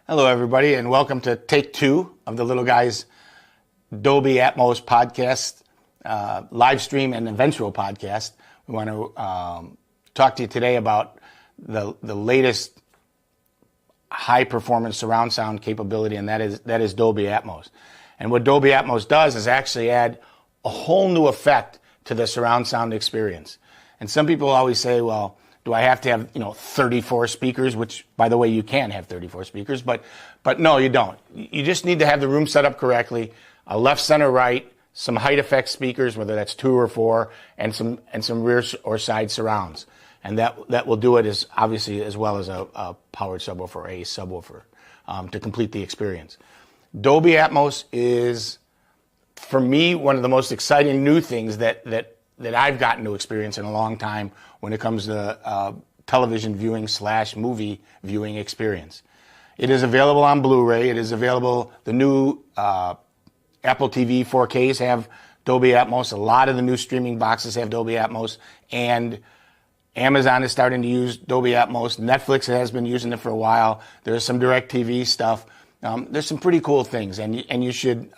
Hello, everybody, and welcome to take 2 of the Little Guys Dolby Atmos podcast, live stream and eventual podcast. We want to talk to you today about the latest high-performance surround sound capability, and that is Dolby Atmos. And what Dolby Atmos does is actually add a whole new effect to the surround sound experience. And some people always say, well, do I have to have 34 speakers? Which, by the way, you can have 34 speakers, but no, you don't. You just need to have the room set up correctly, a left, center, right, some height effect speakers, whether that's 2 or 4, and some rear or side surrounds, and that will do it as obviously as well as a powered subwoofer or a subwoofer to complete the experience. Dolby Atmos is, for me, one of the most exciting new things that I've gotten to experience in a long time when it comes to television viewing / movie viewing experience. It is available on Blu-ray. It is available. The new Apple TV 4Ks have Dolby Atmos. A lot of the new streaming boxes have Dolby Atmos, and Amazon is starting to use Dolby Atmos. Netflix has been using it for a while. There's some DirecTV stuff. There's some pretty cool things, and you should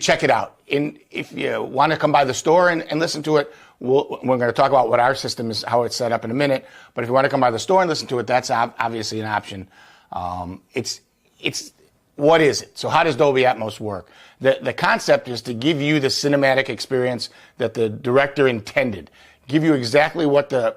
check it out. And if you want to come by the store and listen to it, we're going to talk about what our system is, how it's set up in a minute. But if you want to come by the store and listen to it, that's obviously an option. It's what is it? So how does Dolby Atmos work? The concept is to give you the cinematic experience that the director intended. Give you exactly what the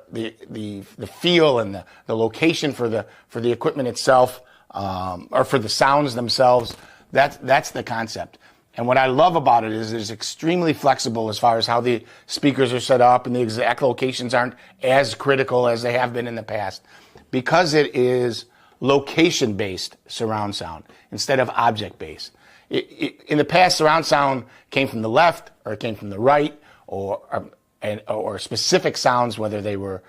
feel and the location for the equipment itself, or for the sounds themselves. That's the concept. And what I love about it is it's extremely flexible as far as how the speakers are set up, and the exact locations aren't as critical as they have been in the past, because it is location-based surround sound instead of object-based. In the past, surround sound came from the left or it came from the right, or specific sounds, whether they were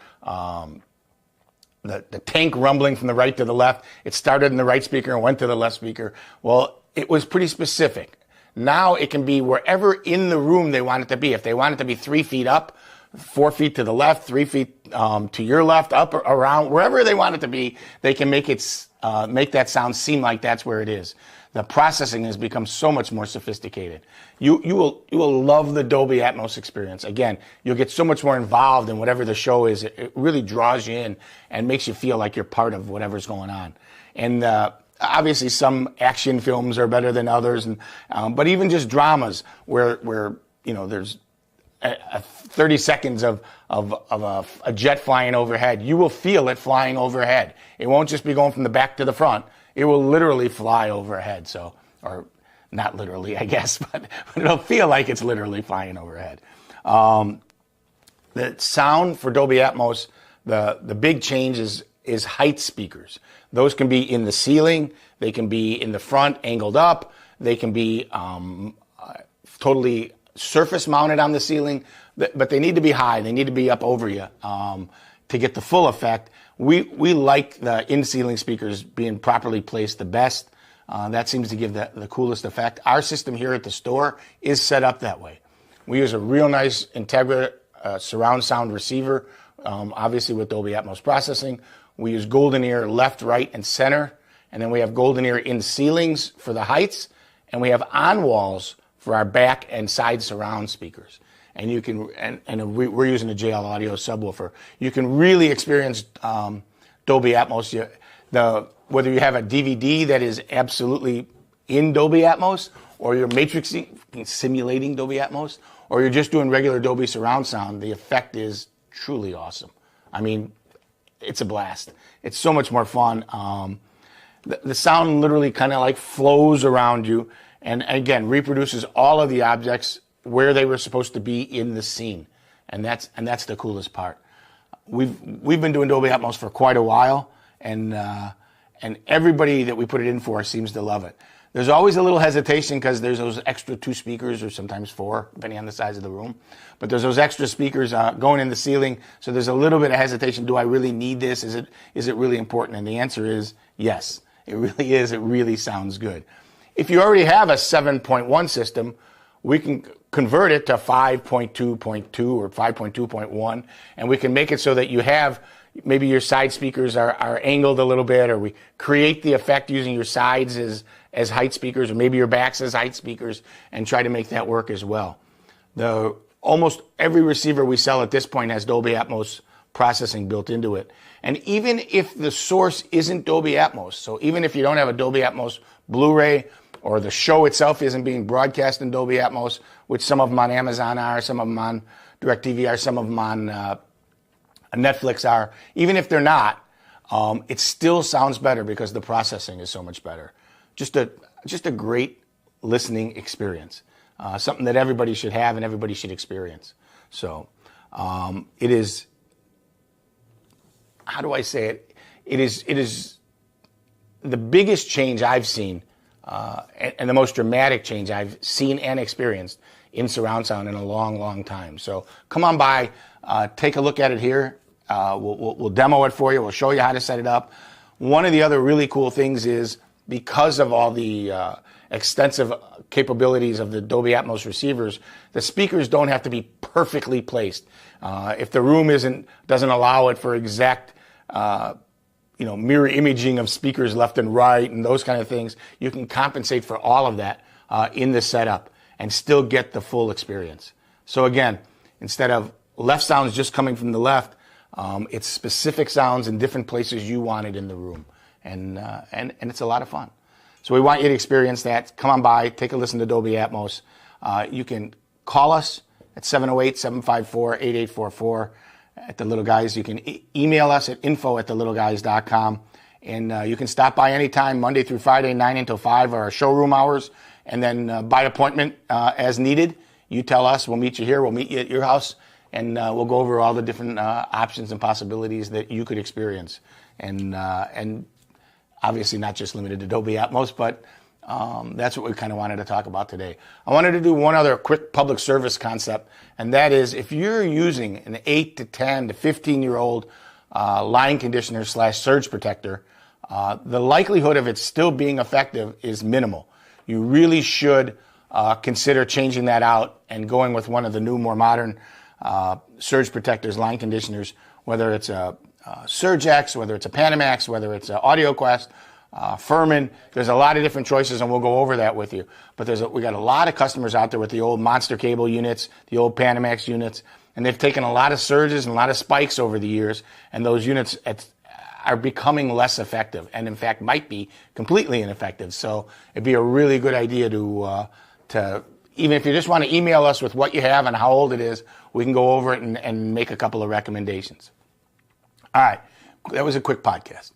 the tank rumbling from the right to the left. It started in the right speaker and went to the left speaker. Well, it was pretty specific. Now it can be wherever in the room they want it to be. If they want it to be 3 feet up, 4 feet to the left, 3 feet to your left, up or around, wherever they want it to be, they can make that sound seem like that's where it is. The processing has become so much more sophisticated. You will love the Dolby Atmos experience. Again, you'll get so much more involved in whatever the show is. It really draws you in and makes you feel like you're part of whatever's going on. And obviously, some action films are better than others, but even just dramas where there's 30 seconds of a jet flying overhead, you will feel it flying overhead. It won't just be going from the back to the front. It will literally fly overhead. So, or not literally, I guess, but it'll feel like it's literally flying overhead. The sound for Dolby Atmos, the big change is height speakers. Those can be in the ceiling, they can be in the front, angled up, they can be totally surface mounted on the ceiling, but they need to be high, they need to be up over you to get the full effect. We like the in-ceiling speakers being properly placed the best. That seems to give the coolest effect. Our system here at the store is set up that way. We use a real nice Integra surround sound receiver, obviously with Dolby Atmos processing. We use golden ear left, right, and center. And then we have golden ear in ceilings for the heights. And we have on walls for our back and side surround speakers. And you can, and we're using a JL Audio subwoofer. You can really experience Dolby Atmos. Whether you have a DVD that is absolutely in Dolby Atmos, or you're simulating Dolby Atmos, or you're just doing regular Dolby surround sound, the effect is truly awesome. I mean, it's a blast. It's so much more fun. The sound literally kind of like flows around you, and again reproduces all of the objects where they were supposed to be in the scene, and that's the coolest part. We've been doing Dolby Atmos for quite a while, and everybody that we put it in for seems to love it. There's always a little hesitation because there's those extra 2 speakers, or sometimes 4, depending on the size of the room. But there's those extra speakers going in the ceiling, so there's a little bit of hesitation. Do I really need this? Is it really important? And the answer is yes. It really is. It really sounds good. If you already have a 7.1 system, we can convert it to 5.2.2 or 5.2.1, and we can make it so that you have maybe your side speakers are angled a little bit, or we create the effect using your sides as height speakers, or maybe your backs as height speakers, and try to make that work as well. Almost every receiver we sell at this point has Dolby Atmos processing built into it. And even if the source isn't Dolby Atmos, so even if you don't have a Dolby Atmos Blu-ray, or the show itself isn't being broadcast in Dolby Atmos, which some of them on Amazon are, some of them on DirecTV are, some of them on Netflix are, even if they're not, it still sounds better because the processing is so much better. Just a great listening experience. Something that everybody should have and everybody should experience. So it is, how do I say it? It is the biggest change I've seen and the most dramatic change I've seen and experienced in surround sound in a long, long time. So come on by, take a look at it here. We'll demo it for you. We'll show you how to set it up. One of the other really cool things is, because of all the extensive capabilities of the Dolby Atmos receivers, the speakers don't have to be perfectly placed. If the room doesn't allow it for exact mirror imaging of speakers left and right and those kind of things, you can compensate for all of that in the setup and still get the full experience. So again, instead of left sounds just coming from the left, it's specific sounds in different places you want it in the room, and it's a lot of fun. So we want you to experience that. Come on by, take a listen to Dolby Atmos. You can call us at 708-754-8844 at The Little Guys. You can email us at info@thelittleguys.com. And you can stop by anytime, Monday through Friday, 9 until 5 are our showroom hours. And then by appointment as needed. You tell us, we'll meet you here, we'll meet you at your house, and we'll go over all the different options and possibilities that you could experience. And obviously not just limited to Dolby Atmos, but that's what we kind of wanted to talk about today. I wanted to do one other quick public service concept, and that is, if you're using an 8 to 10 to 15-year-old line conditioner / surge protector, the likelihood of it still being effective is minimal. You really should consider changing that out and going with one of the new, more modern surge protectors, line conditioners, whether it's a SurgeX, whether it's a Panamax, whether it's an AudioQuest, Furman. There's a lot of different choices, and we'll go over that with you. But we got a lot of customers out there with the old Monster cable units, the old Panamax units, and they've taken a lot of surges and a lot of spikes over the years, and those units are becoming less effective, and in fact might be completely ineffective. So it'd be a really good idea to even if you just want to email us with what you have and how old it is, we can go over it and make a couple of recommendations. All right, that was a quick podcast.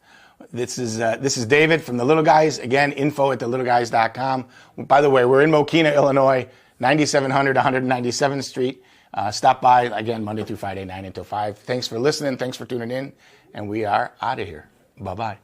This is David from The Little Guys. Again, info@thelittleguys.com. By the way, we're in Mokina, Illinois, 9700 197th Street. Stop by, again, Monday through Friday, 9 until 5. Thanks for listening. Thanks for tuning in. And we are out of here. Bye-bye.